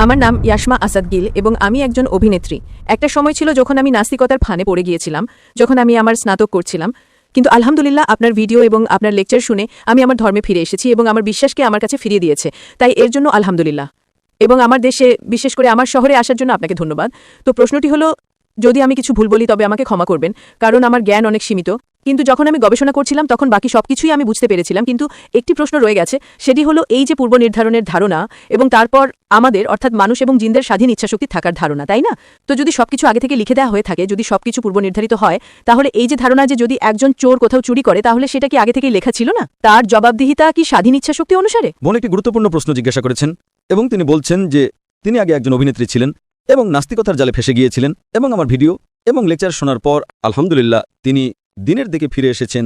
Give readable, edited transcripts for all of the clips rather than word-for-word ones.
আমার নাম ইয়াসমা আসাদ গিল এবং আমি একজন অভিনেত্রী। একটা সময় ছিল যখন আমি নাস্তিকতার ফানে পড়ে গিয়েছিলাম, যখন আমি আমার স্নাতক করছিলাম। কিন্তু আলহামদুলিল্লাহ আপনার ভিডিও এবং আপনার লেকচার শুনে আমি আমার ধর্মে ফিরে এসেছি এবং আমার বিশ্বাসকে আমার কাছে ফিরিয়ে দিয়েছে, তাই এর জন্য আলহামদুলিল্লাহ। এবং আমার দেশে, বিশেষ করে আমার শহরে আসার জন্য আপনাকে ধন্যবাদ। তো প্রশ্নটি হলো, যদি আমি কিছু ভুল বলি তবে আমাকে ক্ষমা করবেন, কারণ আমার জ্ঞান অনেক সীমিত। কিন্তু যখন আমি গবেষণা করছিলাম তখন বাকি সবকিছুই আমি বুঝতে পেরেছিলাম, কিন্তু একটি প্রশ্ন রয়ে গেছে। সেটি হলো এই যে পূর্ব নির্ধারণের ধারণা এবং তারপর আমাদের অর্থাৎ মানুষ এবং জিনদের স্বাধীন ইচ্ছাশক্তি থাকার ধারণা, তাই না? তো যদি সবকিছু আগে থেকে লিখে দেওয়া হয়ে থাকে, যদি সবকিছু পূর্ব নির্ধারিত হয়, তাহলে এই যে ধারণা যে যদি একজন চোর কোথাও চুরি করে, তাহলে সেটা কি আগে থেকেই লেখা ছিল না? তার জবাবদিহিতা কি স্বাধীন ইচ্ছাশক্তি অনুসারে? বোন একটি গুরুত্বপূর্ণ প্রশ্ন জিজ্ঞাসা করেছেন এবং তিনি বলছেন যে তিনি আগে একজন অভিনেত্রী ছিলেন এবং নাস্তিকতার জালে ফেসে গিয়েছিলেন এবং আমার ভিডিও এবং লেকচার শোনার পর আলহামদুলিল্লাহ তিনি দিনের দিকে ফিরে এসেছেন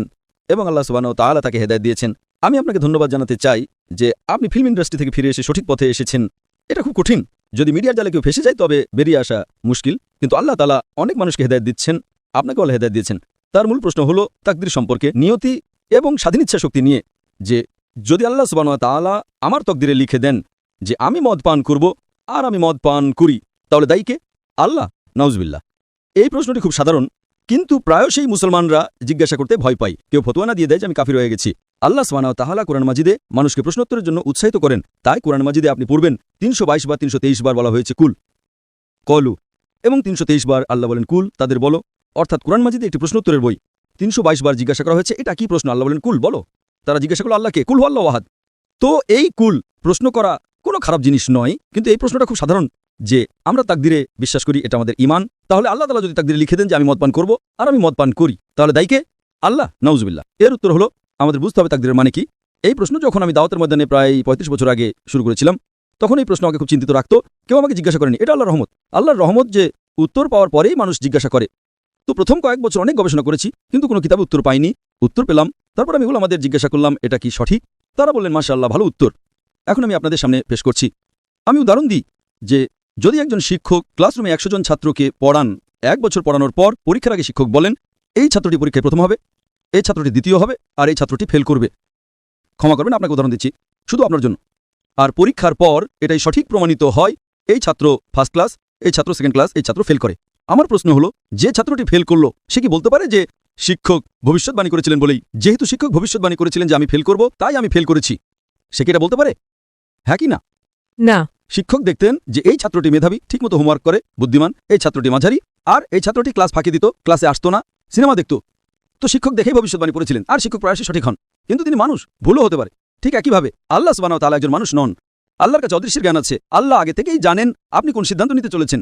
এবং আল্লাহ সুবহানাহু ওয়া তাআলা তাকে হেদায়েত দিয়েছেন। আমি আপনাকে ধন্যবাদ জানাতে চাই যে আপনি ফিল্ম ইন্ডাস্ট্রি থেকে ফিরে এসে সঠিক পথে এসেছেন। এটা খুব কঠিন। যদি মিডিয়ার জালে কেউ ফেসে যায় তবে বেরিয়ে আসা মুশকিল, কিন্তু আল্লাহ তাআলা অনেক মানুষকে হেদায়েত দিচ্ছেন, আপনাকেও আল্লাহ হেদায়েত দিয়েছেন। তার মূল প্রশ্ন হলো তাকদীর সম্পর্কে, নিয়তি এবং স্বাধীন ইচ্ছা শক্তি নিয়ে, যে যদি আল্লাহ সুবহানাহু ওয়া তাআলা আমার তকদিরে লিখে দেন যে আমি মদ পান করব আর আমি মদ পান করি, তাহলে দায়ী কে? আল্লাহ? নাউজুবিল্লাহ। এই প্রশ্নটি খুব সাধারণ, কিন্তু প্রায়শই মুসলমানরা জিজ্ঞাসা করতে ভয় পায়। কেউ ফতোয়া না দিয়ে দেয় যে আমি কাফির হয়ে গেছি। আল্লাহ সুবহানাহু ওয়া তাআলা কোরআন মাজিদে মানুষকে প্রশ্নোত্তরের জন্য উৎসাহিত করেন। তাই কোরআন মাজিদে আপনি পড়বেন ৩২২ বা ৩২৩ বার বলা হয়েছে কুল, কলু, এবং ৩২৩ বার আল্লাহ বলেন কুল, তাদের বলো। অর্থাৎ কোরআন মাজিদে একটি প্রশ্নোত্তরের বই। ৩২২ বার জিজ্ঞাসা করা হয়েছে এটা কি প্রশ্ন, আল্লাহ বলেন কুল, বলো। তারা জিজ্ঞাসা করলো আল্লাহকে, কুল হু আল্লাহু আহাদ। তো এই কুল প্রশ্ন করা কোনো খারাপ জিনিস নয়, কিন্তু এই প্রশ্নটা খুব সাধারণ যে আমরা তাকদিরে বিশ্বাস করি, এটা আমাদের ঈমান। তাহলে আল্লাহ তাআলা যদি তাকদিরে লিখে দেন যে আমি মদ পান করব আর আমি মদ পান করি, তাহলে দায়ী কে? আল্লাহ? নাউজুবিল্লাহ। এর উত্তর হলো আমাদের বুঝতে হবে তাকদিরের মানে কি। এই প্রশ্ন যখন আমি দাওয়াতের ময়দানে প্রায় ৩৫ বছর আগে শুরু করেছিলাম, তখন এই প্রশ্ন আমাকে খুব চিন্তিত রাখতো। কেউ আমাকে জিজ্ঞাসা করেনি। এটা আল্লাহর রহমত। আল্লাহর রহমত যে উত্তর পাওয়ার পরেই মানুষ জিজ্ঞাসা করে। তো প্রথম কয়েক বছর অনেক গবেষণা করেছি, কিন্তু কোনো কিতাবে উত্তর পাইনি। উত্তর পেলাম, তারপর আমি আমাদের জিজ্ঞাসা করলাম এটা কি সঠিক। তারা বললেন মাশাআল্লাহ, ভালো উত্তর। এখন আমি আপনাদের সামনে পেশ করছি। আমি উদাহরণ দিই যে যদি একজন শিক্ষক ক্লাসরুমে ১০০ জন ছাত্রকে পড়ান, ১ বছর পড়ানোর পর পরীক্ষার আগে শিক্ষক বলেন এই ছাত্রটি পরীক্ষায় প্রথম হবে, এই ছাত্রটি দ্বিতীয় হবে আর এই ছাত্রটি ফেল করবে। ক্ষমা করবেন, আপনাকে উদাহরণ দিচ্ছি শুধু আপনার জন্য। আর পরীক্ষার পর এটাই সঠিক প্রমাণিত হয়, এই ছাত্র ফার্স্ট ক্লাস, এই ছাত্র সেকেন্ড ক্লাস, এই ছাত্র ফেল করে। আমার প্রশ্ন হলো, যে ছাত্রটি ফেল করলো সে কি বলতে পারে যে শিক্ষক ভবিষ্যৎবাণী করেছিলেন বলেই, যেহেতু শিক্ষক ভবিষ্যৎবাণী করেছিলেন যে আমি ফেল করব তাই আমি ফেল করেছি, সে কি এটা বলতে পারে? হ্যাঁ কি না? না। শিক্ষক দেখতেন যে এই ছাত্রটি মেধাবী, ঠিকমতো হোমওয়ার্ক করে, বুদ্ধিমান, এই ছাত্রটি মাঝারি, আর এই ছাত্রটি ক্লাস ফাঁকি দিত, ক্লাসে আসতো না, সিনেমা দেখত। তো শিক্ষক দেখেই ভবিষ্যৎবাণী করেছিলেন, আর শিক্ষক প্রায়শই সঠিক হন। কিন্তু তিনি মানুষ, ভুলও হতে পারে। ঠিক একইভাবে আল্লাহ সুবহানাহু ওয়া তাআলা একজন মানুষ নন। আল্লাহর কাছে অদৃশ্যের জ্ঞান আছে। আল্লাহ আগে থেকেই জানেন আপনি কোন সিদ্ধান্ত নিতে চলেছেন।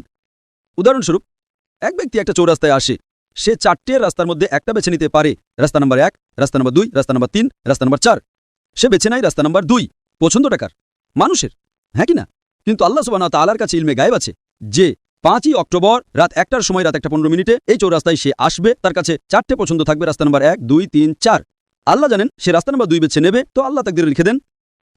উদাহরণস্বরূপ, এক ব্যক্তি একটা চৌরাস্তায় আসে, সে ৪টে রাস্তার মধ্যে একটা বেছে নিতে পারে। রাস্তা নাম্বার ১, রাস্তা নাম্বার ২, রাস্তা নাম্বার ৩, রাস্তা নাম্বার ৪। সে বেছে নেয় রাস্তা নাম্বার ২। পছন্দটা কার? মানুষের, হ্যাঁ কি না? কিন্তু আল্লাহ সুবহানাহু ওয়া তাআলার কাছে ইলমে গায়েব আছে যে ৫ই অক্টোবর রাত ১টার সময়, রাত ১টা ১৫ মিনিটে এই চৌরাস্তায় সে আসবে, তার কাছে ৪টে পছন্দ থাকবে, রাস্তা নাম্বার ১, ২, ৩, ৪। আল্লাহ জানেন সে রাস্তা নাম্বার ২ বেছে নেবে, তো আল্লাহ তাকদীরে লিখে দেন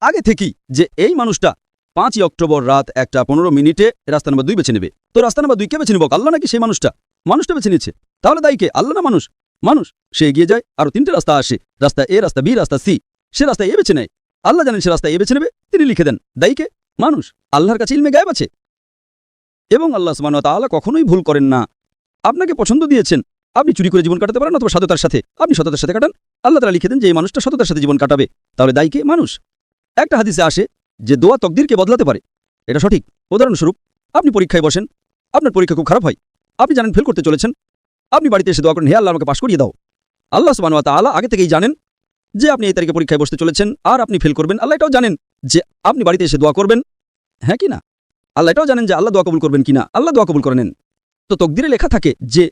আগে থেকেই যে এই মানুষটা ৫ই অক্টোবর রাত ১টা ১৫ মিনিটে রাস্তা নাম্বার ২ বেছে নেবে। তো রাস্তা নাম্বার ২ কে বেছে নিব, আল্লাহ নাকি সেই মানুষটা? মানুষটা বেছে নিচ্ছে। তাহলে দায়ী কে? আল্লাহ না মানুষ? মানুষ। সে এগিয়ে যায়, আরও ৩টে রাস্তা আসে, রাস্তা এ, রাস্তা বি, রাস্তা সি। সে রাস্তা এ বেছে নেয়। আল্লাহ জানেন সে রাস্তা এ বেছে নেবে, তিনি লিখে দেন। দায়ী কে? মানুষ। আল্লাহর কাছে ইলমে গায়েব আছে এবং আল্লাহ সুবহানাহু ওয়া তাআলা কখনোই ভুল করেন না। আপনাকে পছন্দ দিয়েছেন, আপনি চুরি করে জীবন কাটাতে পারেন অথবা সততার সাথে, আপনি সততার সাথে কাটান। আল্লাহ তাআলা লিখে দেন যে এই মানুষটা সততার সাথে জীবন কাটাবে, তাহলে দায়ী কে? মানুষ। একটা হাদিসে আসে যে দোয়া তকদিরকে বদলাতে পারে, এটা সঠিক। উদাহরণস্বরূপ, আপনি পরীক্ষায় বসেন, আপনার পরীক্ষা খুব খারাপ হয়, আপনি জানেন ফেল করতে চলেছেন, আপনি বাড়িতে এসে দোয়া করেন হে আল্লাহ আমাকে পাশ করিয়ে দাও। আল্লাহ সুবহানাহু ওয়া তাআলা আগে থেকেই জানেন যে আপনি এই তারিখে পরীক্ষায় বসতে চলেছেন আর আপনি ফেল করবেন। আল্লাহ এটাও জানেন যে আপনি বাড়িতে এসে দোয়া করবেন, হ্যাঁ কি না? আল্লাহ এটাও জানেন যে আল্লাহ দোয়া কবুল করবেন কিনা। আল্লাহ দোয়া কবুল করে নেন। তো তকদিরে লেখা থাকে যে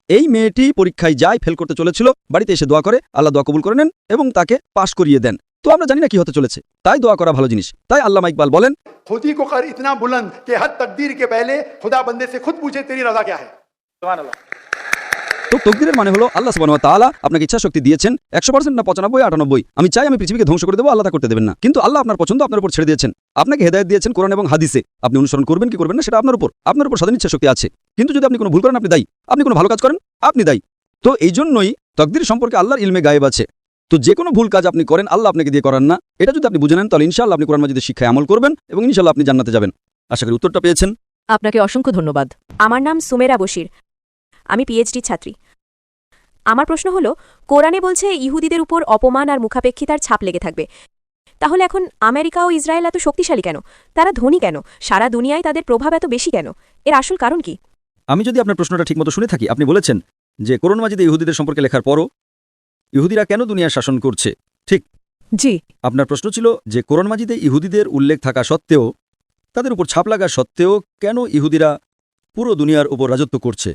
এই মেয়েটি পরীক্ষায় যায়, ফেল করতে চলেছিল, বাড়িতে এসে দোয়া করে, আল্লাহ দোয়া কবুল করে নেন এবং তাকে পাশ করিয়ে দেন। তো আমরা জানি না কি হতে চলেছে, তাই দোয়া করা ভালো জিনিস। তাই আল্লামা ইকবাল বলেন, खुदी को कर इतना बुलंद कि हद तकदीर के पहले खुदा बंदे से खुद पूछे तेरी रजा क्या है। सुभान अल्लाह। তো তকদিরের মানে হলো আল্লাহ সুবহানাহু ওয়া তাআলা আপনাকে ইচ্ছা শক্তি দিয়েছেন ১০০% না ৯৫, ৯৮। আমি চাই আমি পৃথিবীকে ধ্বংস করে দেবো, আল্লাহ তা করতে দেবেন না। কিন্তু আল্লাহ আপনার পছন্দ আপনার উপর ছেড়ে দিয়েছেন, আপনাকে হেদায়েত দিয়েছেন কোরআন এবং হাদিসে। আপনি অনুসরণ করবেন কি করবেন না সেটা আপনার উপর স্বাধীন ইচ্ছা শক্তি আছে। কিন্তু যদি আপনি কোনো ভুল করেন আপনি দায়ী, আপনি কোনো ভালো কাজ করেন আপনি দায়ী। তো এই জন্যই তকদির সম্পর্কে আল্লাহর ইলমে গায়েব আছে। তো যে কোনো ভুল কাজ আপনি করেন আল্লাহ আপনাকে দিয়ে করান না। এটা যদি আপনি বুঝে নেন তাহলে ইনশাআল্লাহ আপনি কোরআন মাজিদের শিক্ষায় আমল করবেন এবং ইনশাআল্লাহ আপনি জান্নাতে যাবেন। আশা করি উত্তরটা পেয়েছেন। আপনাকে অসংখ্য ধন্যবাদ। আমার নাম সুমেরা বশির, আমি পিএইচডি ছাত্রী। আমার প্রশ্ন হলো, কোরআনে বলছে ইহুদিদের উপর অপমান আর মুখাপেক্ষিতার ছাপ লেগে থাকবে। তাহলে এখন আমেরিকা ও ইসরায়েল এত শক্তিশালী কেন? তারা ধনী কেন? সারা দুনিয়ায় তাদের প্রভাব এত বেশি কেন? এর আসল কারণ কি? আমি যদি আপনার প্রশ্নটা ঠিকমতো শুনে থাকি, আপনি বলেছেন যে কোরআন মাজিদে ইহুদিদের সম্পর্কে লেখার পরও ইহুদিরা কেন দুনিয়া শাসন করছে। ঠিক, জি আপনার প্রশ্ন ছিল যে কোরআন মাজিদে ইহুদিদের উল্লেখ থাকা সত্ত্বেও, তাদের উপর ছাপ লাগা সত্ত্বেও কেন ইহুদিরা পুরো দুনিয়ার উপর রাজত্ব করছে।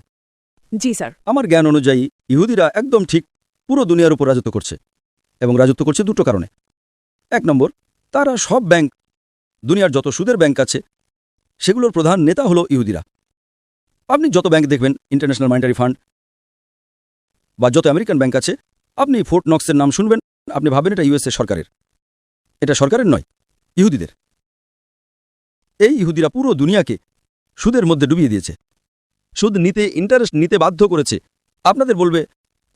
জি স্যার। আমার জ্ঞান অনুযায়ী ইহুদিরা একদম ঠিক পুরো দুনিয়ার উপর রাজত্ব করছে, এবং রাজত্ব করছে দুটো কারণে। 1 নম্বর, তারা সব ব্যাংক, দুনিয়ার যত সুদের ব্যাংক আছে সেগুলোর প্রধান নেতা হলো ইহুদিরা। আপনি যত ব্যাংক দেখবেন, ইন্টারন্যাশনাল মনিটারি ফান্ড বা যত আমেরিকান ব্যাংক আছে, আপনি ফোর্ট নক্সের নাম শুনবেন, আপনি ভাবেন এটা ইউএসএ সরকারের। এটা সরকারের নয়, ইহুদিদের। এই ইহুদিরা পুরো দুনিয়াকে সুদের মধ্যে ডুবিয়ে দিয়েছে। সুদ নিতে, ইন্টারেস্ট নিতে বাধ্য করেছে। আপনাদের বলবে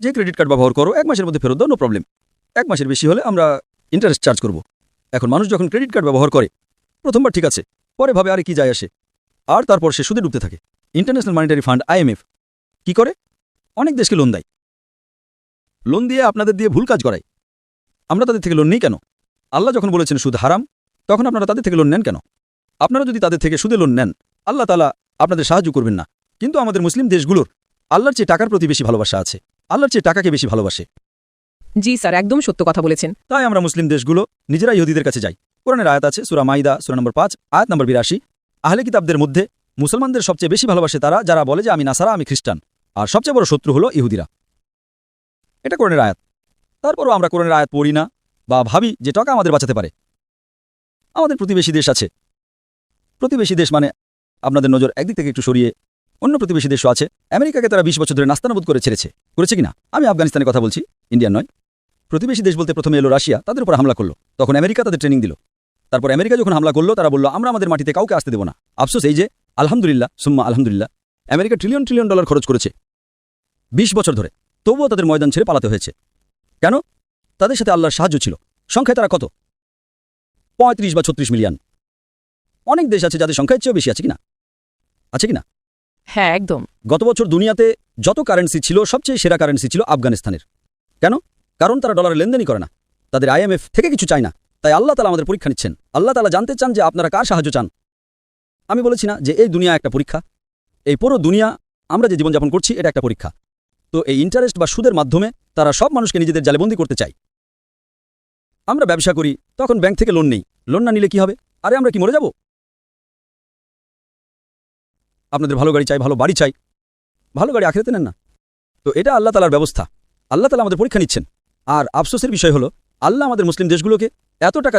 যে ক্রেডিট কার্ড ব্যবহার করো, 1 মাসের মধ্যে ফেরত দাও, নো প্রবলেম। 1 মাসের বেশি হলে আমরা ইন্টারেস্ট চার্জ করব। এখন মানুষ যখন ক্রেডিট কার্ড ব্যবহার করে, প্রথমবার ঠিক আছে, পরে ভাবে আরে কি যায় আসে, আর তারপর সে সুদে ডুবতে থাকে। ইন্টারন্যাশনাল মনিটারি ফান্ড IMF কি করে? অনেক দেশকে লোন দেয়। লোন দিয়ে আপনাদের দিয়ে ভুল কাজ করায়। আমরা তাদের থেকে লোন নিই কেন? আল্লাহ যখন বলেছেন সুদ হারাম, তখন আপনারা তাদের থেকে লোন নেন কেন? আপনারা যদি তাদের থেকে সুদে লোন নেন, আল্লাহ তাআলা আপনাদের সাহায্য করবেন না। কিন্তু আমাদের মুসলিম দেশগুলোর আল্লাহর চেয়ে টাকার প্রতি বেশি ভালোবাসা আছে, আল্লাহর চেয়ে টাকাকে বেশি ভালোবাসে। জি স্যার, একদম সত্য কথা বলেছেন। তাই আমরা মুসলিম দেশগুলো নিজেরা ইহুদিদের কাছে যাই। কোরআনের আয়াত আছে, সূরা মাইদা সূরা নম্বর 5 আয়াত নম্বর 82, আহলে কিতাবদের মধ্যে মুসলমানদের সবচেয়ে বেশি ভালোবাসে তারা যারা বলে যে আমি নাসারা, আমি খ্রিস্টান, আর সবচেয়ে বড় শত্রু হলো ইহুদিরা। এটা কোরআনের আয়াত। তারপরও আমরা কোরআনের আয়াত পড়ি না বা ভাবি যে টাকা আমাদের বাঁচাতে পারে। আমাদের প্রতিবেশী দেশ আছে। প্রতিবেশী দেশ মানে আপনাদের নজর একদিক থেকে একটু সরিয়ে অন্য প্রতিবেশী দেশও আছে। আমেরিকাকে তারা 20 বছর ধরে নাস্তানাবুদ করে ছেড়েছে, করেছে কিনা? আমি আফগানিস্তানের কথা বলছি, ইন্ডিয়ান নয়। প্রতিবেশী দেশ বলতে প্রথমে এলো রাশিয়া, তাদের উপর হামলা করলো। তখন আমেরিকা তাদের ট্রেনিং দিল। তারপর আমেরিকা যখন হামলা করলো, তারা বলল আমরা আমাদের মাটিতে কাউকে আসতে দেব না। আফসোস এই যে, আলহামদুলিল্লাহ সুম্মা আলহামদুলিল্লাহ, আমেরিকা ট্রিলিয়ন ট্রিলিয়ন ডলার খরচ করেছে 20 বছর ধরে, তবুও তাদের ময়দান ছেড়ে পালাতে হয়েছে। কেন? তাদের সাথে আল্লাহর সাহায্য ছিল। সংখ্যায় তারা কত? 35 বা 36 মিলিয়ন। অনেক দেশ আছে যাদের সংখ্যায় চেয়েও বেশি, আছে কিনা? আছে কিনা? হ্যাঁ, একদম। গত বছর দুনিয়াতে যত কারেন্সি ছিল, সবচেয়ে সেরা কারেন্সি ছিল আফগানিস্তানের। কেন? কারণ তারা ডলারের লেনদেনই করে না, তাদের IMF থেকে কিছু চায় না। তাই আল্লাহ তাআলা আমাদের পরীক্ষা নিচ্ছেন। আল্লাহ তাআলা জানতে চান যে আপনারা কার সাহায্য চান। আমি বলেছি না যে এই দুনিয়া একটা পরীক্ষা? এই পুরো দুনিয়া আমরা যে জীবনযাপন করছি, এটা একটা পরীক্ষা। তো এই ইন্টারেস্ট বা সুদের মাধ্যমে তারা সব মানুষকে নিজেদের জালেবন্দি করতে চায়। আমরা ব্যবসা করি, তখন ব্যাংক থেকে লোন নেই। লোন না নিলে কি হবে? আরে আমরা কি মরে যাব? আপনাদের ভালো গাড়ি চাই, ভালো বাড়ি চাই, ভালো গাড়ি আখিরাতে নেন না। তো এটা আল্লাহ তাআলার ব্যবস্থা। আল্লাহ তাআলা আমাদের পরীক্ষা নিচ্ছেন। আর আফসোসের বিষয় হলো, আল্লাহ আমাদের মুসলিম দেশগুলোকে এত টাকা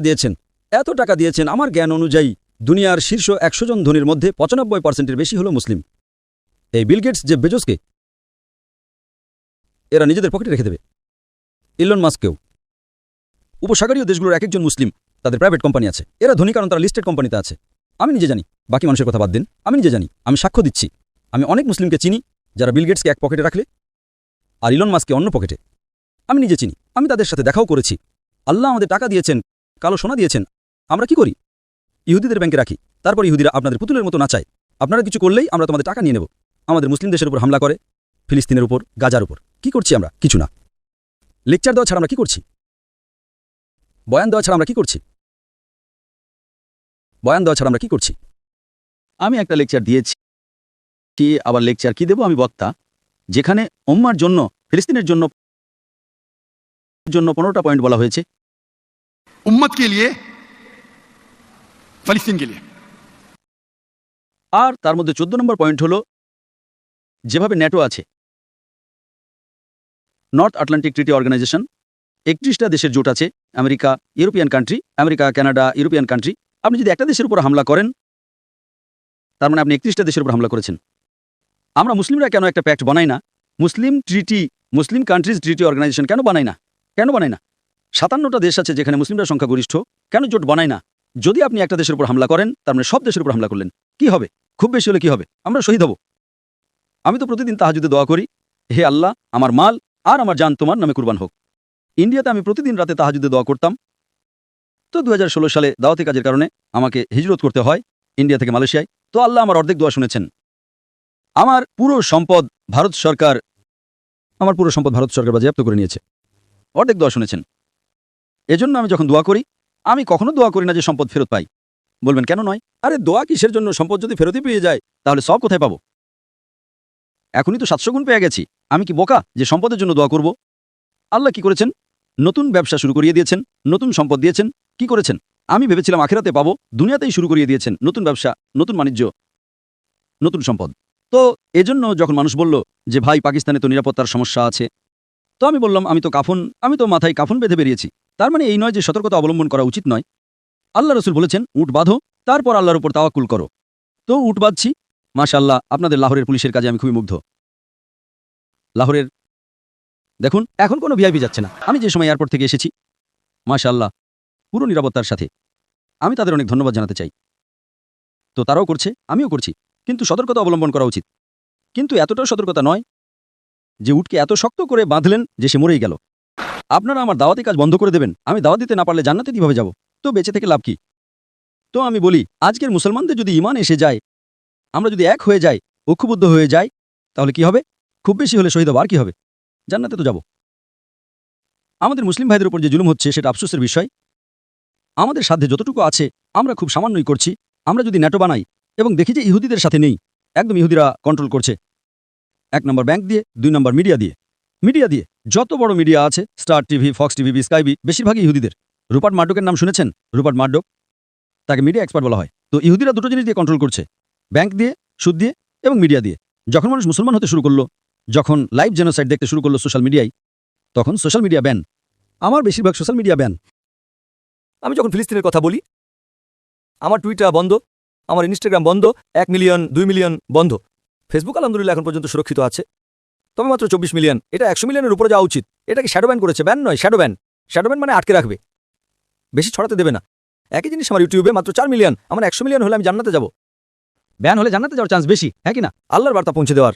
দিয়েছেন, আমার জ্ঞান অনুযায়ী দুনিয়ার শীর্ষ 100 জন ধনীর মধ্যে 95%-এর বেশি হলো মুসলিম। এই বিল গেটস, জেফ বেজোসকে এরা নিজেদের পকেটে রেখে দেবে। ইলন মাস্ককেও। উপসাগরীয় দেশগুলোর এক একজন মুসলিম, তাদের প্রাইভেট কোম্পানি আছে। এরা ধনী কারণ তারা লিস্টেড কোম্পানিতে আছে। আমি নিজে জানি, বাকি মানুষের কথা বাদ দিন, আমি নিজে জানি, আমি সাক্ষ্য দিচ্ছি। আমি অনেক মুসলিমকে চিনি যারা বিল গেটসকে এক পকেটে রাখলে আর ইলন মাস্ককে অন্য পকেটে। আমি নিজে চিনি, আমি তাদের সাথে দেখাও করেছি। আল্লাহ আমাদের টাকা দিয়েছেন, কালো সোনা দিয়েছেন। আমরা কি করি? ইহুদিদের ব্যাংকে রাখি। তারপর ইহুদিরা আপনাদের পুতুলের মতো নাচায়। আপনারা কিছু করলেই আমরা তোমাদের টাকা নিয়ে নেব। আমাদের মুসলিম দেশের উপর হামলা করে, ফিলিস্তিনের উপর, গাজার উপর। কি করছি আমরা? কিছু না। লেকচার দেওয়া ছাড়া আমরা কি করছি? বয়ান দেওয়া ছাড়া আমরা কি করছি? বয়ান দেওয়া ছাড়া আমরা কি করছি? আমি একটা লেকচার দিয়েছি, কি আবার লেকচার কি দেব? আমি বক্তা, যেখানে উম্মার জন্য, ফিলিস্তিনের জন্য 15টা পয়েন্ট বলা হয়েছে। उम्मत के लिए, फलस्तीन के लिए। আর তার মধ্যে 14 নম্বর পয়েন্ট হলো, যেভাবে ন্যাটো আছে, নর্থ আটলান্টিক ট্রিটি অর্গানাইজেশন, 31টা দেশের জোট আছে, America, European country, America, Canada, European country. আপনি যদি একটা দেশের উপর হামলা করেন, তার মানে আপনি 31টা দেশের উপর হামলা করেছেন। আমরা মুসলিমরা কেন একটা প্যাক্ট বানাই না? মুসলিম কান্ট্রিজ ট্রিটি অর্গানাইজেশন কেন বানাই না? 57টা দেশ আছে যেখানে মুসলিমরা সংখ্যাগরিষ্ঠ, কেন জোট বানাই না? যদি আপনি একটা দেশের উপর হামলা করেন, তার মানে সব দেশের উপর হামলা করলেন। কি হবে? খুব বেশি হলে কি হবে? আমরা শহীদ হব। আমি তো প্রতিদিন তাহাজ্জুদে দোয়া করি, হে আল্লাহ, আমার মাল আর আমার জান তোমার নামে কুরবান হোক। ইন্ডিয়াতে আমি প্রতিদিন রাতে তাহাজ্জুদে দোয়া করতাম। তো 2016 সালে দাওয়াতি কাজের কারণে আমাকে হিজরত করতে হয়। ইন্ডিয়া থেকে মালয়েশিয়ায়। তো আল্লাহ আমার অর্ধেক দোয়া শুনেছেন। আমার পুরো সম্পদ ভারত সরকার বাজেয়াপ্ত করে নিয়েছে। অর্ধেক দোয়া শুনেছেন। এজন্য আমি যখন দোয়া করি, আমি কখনো দোয়া করি না যে সম্পদ ফেরত পাই। বলবেন কেন নয়? আরে দোয়া কিসের জন্য? সম্পদ যদি ফেরতই পেয়ে যায় তাহলে সব কোথায় পাবো? এখনই তো 700 গুণ পেয়ে গেছি। আমি কি বোকা যে সম্পদের জন্য দোয়া করব? আল্লাহ কি করেছেন? নতুন ব্যবসা শুরু করিয়ে দিয়েছেন, নতুন সম্পদ দিয়েছেন। কি করেছেন? আমি ভেবেছিলাম আখিরাতে পাবো, দুনিয়াতেই শুরু করিয়ে দিয়েছেন নতুন ব্যবসা, নতুন বাণিজ্য, নতুন সম্পদ। তো এজন্য যখন মানুষ বলল যে ভাই পাকিস্তানে তো নিরাপত্তার সমস্যা আছে, তো আমি বললাম আমি তো মাথায় কাফন বেঁধে বেরিয়েছি। তার মানে এই নয় যে সতর্কতা অবলম্বন করা উচিত নয়। আল্লাহ রসুল বলেছেন উট বাঁধো, তারপর আল্লাহর উপর তাওয়াক্কুল করো। তো উট বাঁধছি। মাশাআল্লাহ, আপনাদের লাহোরের পুলিশের কাজে আমি খুবই মুগ্ধ। লাহোরের দেখুন, এখন কোনো ভিআইপি যাচ্ছে না। আমি যে সময় এয়ারপোর্ট থেকে এসেছি, মাশাআল্লাহ, পুরো নিরাপত্তার সাথে। আমি তাদের অনেক ধন্যবাদ জানাতে চাই। তো তারাও করছে, আমিও করছি, কিন্তু সতর্কতা অবলম্বন করা উচিত। কিন্তু এতটাও সতর্কতা নয় যে উটকে এত শক্ত করে বাঁধলেন যে সে মরেই গেল। আপনারা আমার দাওয়াতি কাজ বন্ধ করে দেবেন। আমি দাওয়াত দিতে না পারলে জান্নাতে কিভাবে যাব? তো বেঁচে থেকে লাভ কি? তো আমি বলি, আজকের মুসলমানদের যদি ঈমান এসে যায়, আমরা যদি এক হয়ে যাই, ঐক্যবদ্ধ হয়ে যাই, তাহলে কি হবে? খুব বেশি হলে শহীদ হব, আর কি হবে? জান্নাতে তো যাব। আমাদের মুসলিম ভাইদের উপর যে জুলুম হচ্ছে সেটা আফসোসের বিষয়। আমাদের সাধ্যে যতটুকু আছে আমরা খুব সামান্যই করছি। আমরা যদি ন্যাটো বানাই এবং দেখি যে ইহুদিদের সাথে নেই, একদম ইহুদিরা কন্ট্রোল করছে, 1 নম্বর ব্যাংক দিয়ে, 2 নম্বর মিডিয়া দিয়ে যত বড় মিডিয়া আছে, স্টার টিভি, ফক্স টিভি, স্কাইবি, বেশিরভাগই ইহুদিদের। রুপার্ট মার্ডোকের নাম শুনেছেন? রুপার্ট মার্ডোক, তাকে মিডিয়া এক্সপার্ট বলা হয়। তো ইহুদিরা দুটো জিনিস দিয়ে কন্ট্রোল করছে, ব্যাংক দিয়ে, সুদ দিয়ে এবং মিডিয়া দিয়ে। যখন মানুষ মুসলমান হতে শুরু করলো, যখন লাইভ জেনোসাইড দেখতে শুরু করলো সোশ্যাল মিডিয়ায়, তখন সোশ্যাল মিডিয়া ব্যান। আমার বেশিরভাগ সোশ্যাল মিডিয়া ব্যান। আমি যখন ফিলিস্তিনের কথা বলি, আমার টুইটার বন্ধ, আমার ইনস্টাগ্রাম বন্ধ, 1 মিলিয়ন 2 মিলিয়ন বন্ধ। ফেসবুক আলহামদুলিল্লাহ এখন পর্যন্ত সুরক্ষিত আছে, তবে মাত্র 24 মিলিয়ন। এটা 100 মিলিয়নের উপরে যাওয়া উচিত। এটাকে শ্যাডো ব্যান করেছে, ব্যান নয়, শ্যাডো ব্যান। শ্যাডো ব্যান মানে আটকে রাখবে, বেশি ছড়াতে দেবে না। একই জিনিস আমার ইউটিউবে মাত্র 4 মিলিয়ন। আমার 100 মিলিয়ন হলে আমি জান্নাতে যাব। ব্যান হলে জান্নাতে যাওয়ার চান্স বেশি, হ্যাঁ কি না? আল্লাহর বার্তা পৌঁছে দেওয়ার।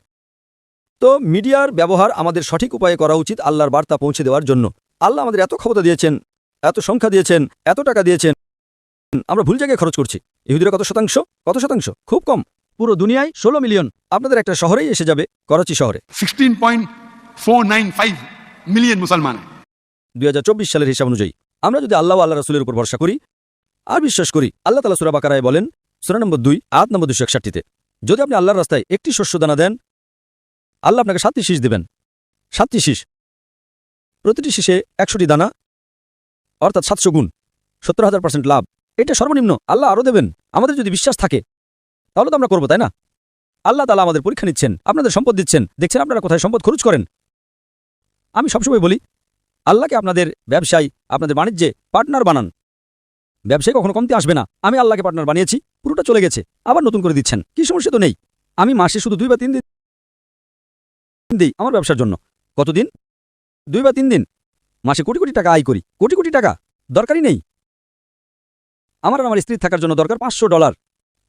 তো মিডিয়ার ব্যবহার আমাদের সঠিক উপায়ে করা উচিত আল্লাহর বার্তা পৌঁছে দেওয়ার জন্য। আল্লাহ আমাদের এত ক্ষমতা দিয়েছেন, এত সংখ্যা দিয়েছেন, এত টাকা দিয়েছেন, আমরা ভুল জায়গায় খরচ করছি। ইহুদিরা কত শতাংশ? খুব কম। পুরো দুনিয়ায় 16 মিলিয়ন। আপনাদের একটা শহরেই এসে যাবে, করাচি শহরে 16.495 मिलियन मुसलमान हैं। 2024 সালের হিসাব অনুযায়ী আমরা যদি আল্লাহ ও আল্লাহ রাসূলের উপর ভরসা করি আর বিশ্বাস করি, আল্লাহ তাআলা সূরা বাকারায় বলেন, সূরা নম্বর 2 আয়াত নম্বর 261-তে, যদি আপনি আল্লাহর রাস্তায় একটি শস্য দানা দেন, আল্লাহ আপনাকে 7টি শীষ দেবেন। 7টি শীষ, প্রতিটি শীষে 100টি দানা, অর্থাৎ 700 গুণ, 70,000% লাভ। এটা সর্বনিম্ন। আল্লাহ আরও দেবেন। আমাদের যদি বিশ্বাস থাকে তাহলে তো আমরা করবো, তাই না? আল্লাহ তাআলা আমাদের পরীক্ষা নিচ্ছেন, আপনাদের সম্পদ দিচ্ছেন, দেখছেন আপনারা কোথায় সম্পদ খরচ করেন। আমি সবসময় বলি, আল্লাহকে আপনাদের ব্যবসায়, আপনাদের বাণিজ্যে পার্টনার বানান। ব্যবসায় কখনো কমতি আসবে না। আমি আল্লাহকে পার্টনার বানিয়েছি, পুরোটা চলে গেছে, আবার নতুন করে দিচ্ছেন, কি সমস্যা তো নেই। আমি মাসে শুধু 2 বা 3 দিন দিই আমার ব্যবসার জন্য। কতদিন? 2 বা 3 দিন। মাসে কোটি কোটি টাকা আয় করি, কোটি কোটি টাকা দরকারই নেই। আমার আর আমার স্ত্রীর থাকার জন্য দরকার $500।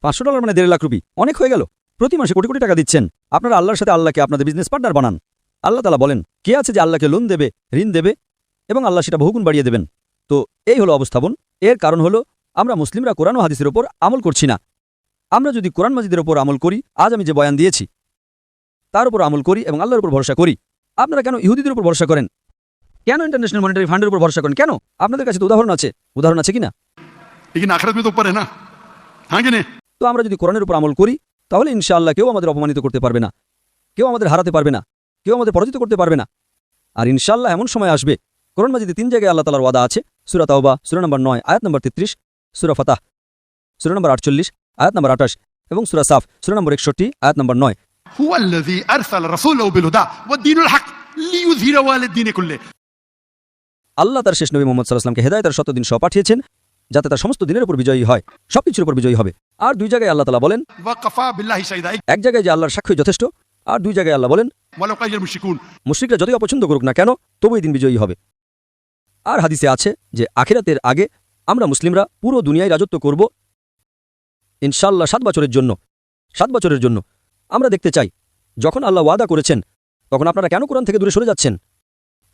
$500 মানে 1.5 লাখ রুপি, অনেক হয়ে গেল। প্রতি মাসে কোটি কোটি টাকা দিচ্ছেন। আপনারা আল্লাহর সাথে আল্লাহকে আপনাদের বিজনেস পার্টনার বানান। আল্লাহ তাআলা বলেন, কে আছে যে আল্লাহকে লোন দেবে, ঋণ দেবে, এবং আল্লাহ সেটা বহুগুণ বাড়িয়ে দেবেন। তো এই হলো অবস্থাপন। এর কারণ হলো আমরা মুসলিমরা কোরআন ও হাদিসের ওপর আমল করছি না। আমরা যদি কোরআন মাজিদের ওপর আমল করি, আজ আমি যে বয়ান দিয়েছি তার উপর আমল করি এবং আল্লাহর উপর ভরসা করি। আপনারা কেন ইহুদিদের উপর ভরসা করেন? কেন ইন্টারন্যাশনাল মনিটারি ফান্ডের উপর ভরসা করেন? কেন? আপনাদের কাছে তো উদাহরণ আছে কিনা? लेकिन आखिरत में तो ऊपर है ना, हाँ कि नहीं? তো আমরা যদি কোরআনের উপর আমল করি তাহলে ইনশাআল্লাহ কেউ আমাদের অপমানিত করতে পারবে না, কেউ আমাদের হারাতে পারবে না, কেউ আমাদের পরাজিত করতে পারবে না। আর ইনশাআল্লাহ এমন সময় আসবে, কোরআন মাজিদে 3 জায়গায় আল্লাহ তাআলার ওয়াদা আছে। সূরা তাওবা সূরা নম্বর 9 আয়াত নম্বর 33, সূরা ফাতাহ সূরা নম্বর 48 আয়াত নম্বর 28 এবং সূরা সাফ সূরা নম্বর 61 আয়াত নম্বর 9। هو الذي أرسل رسوله بالهدى والدين الحق ليظهره على الدين كله। আল্লাহ তার শেষ নবী মুহাম্মদ সাল্লাল্লাহু আলাইহি ওয়াসাল্লামকে হেদায়েতের সত্য দিন সহ পাঠিয়েছেন, যাতে তার সমস্ত দিনের উপর বিজয়ী হয়, সবকিছুর উপর বিজয়ী হবে। আর 2 জায়গায় আল্লাহ তাআলা বলেন, وكفى بالله شهيدا। এক জায়গায় যে আল্লাহর সাক্ষ্য যথেষ্ট, আর 2 জায়গায় আল্লাহ বলেন, ولو قال المشركون। মুশরিকরা যতই অপছন্দ করুক না কেন, তবুই দিন বিজয়ী হবে। আর হাদিসে আছে যে আখিরাতের আগে আমরা মুসলিমরা পুরো দুনিয়ায় রাজত্ব করব ইনশাআল্লাহ 7 বছরের জন্য। 7 বছরের জন্য। আমরা দেখতে চাই, যখন আল্লাহ ওয়াদা করেছেন, তখন আপনারা কেন কোরআন থেকে দূরে সরে যাচ্ছেন?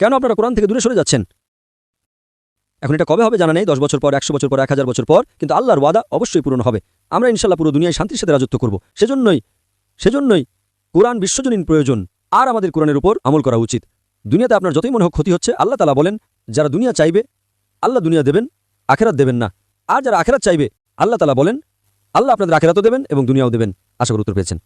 কেন আপনারা কোরআন থেকে দূরে সরে যাচ্ছেন? এখন এটা কবে হবে জানা নেই, 10 বছর পর, 100 বছর পর, 1000 বছর পর, কিন্তু আল্লাহর ওয়াদা অবশ্যই পূরণ হবে। আমরা ইনশাল্লাহ পুরো দুনিয়ায় শান্তির সাথে রাজত্ব করব। সেজন্যই কোরআন বিশ্বজনীন প্রয়োজন, আর আমাদের কোরআনের উপর আমল করা উচিত। দুনিয়াতে আপনার যতই মনে হোক ক্ষতি হচ্ছে, আল্লাহ তাআলা বলেন, যারা দুনিয়া চাইবে আল্লাহ দুনিয়া দেবেন, আখেরাত দেবেন না। আর যারা আখেরাত চাইবে আল্লাহ তাআলা বলেন, আল্লাহ আপনাদের আখেরাতও দেবেন এবং দুনিয়াও দেবেন। আশা করি উত্তর পেয়েছেন।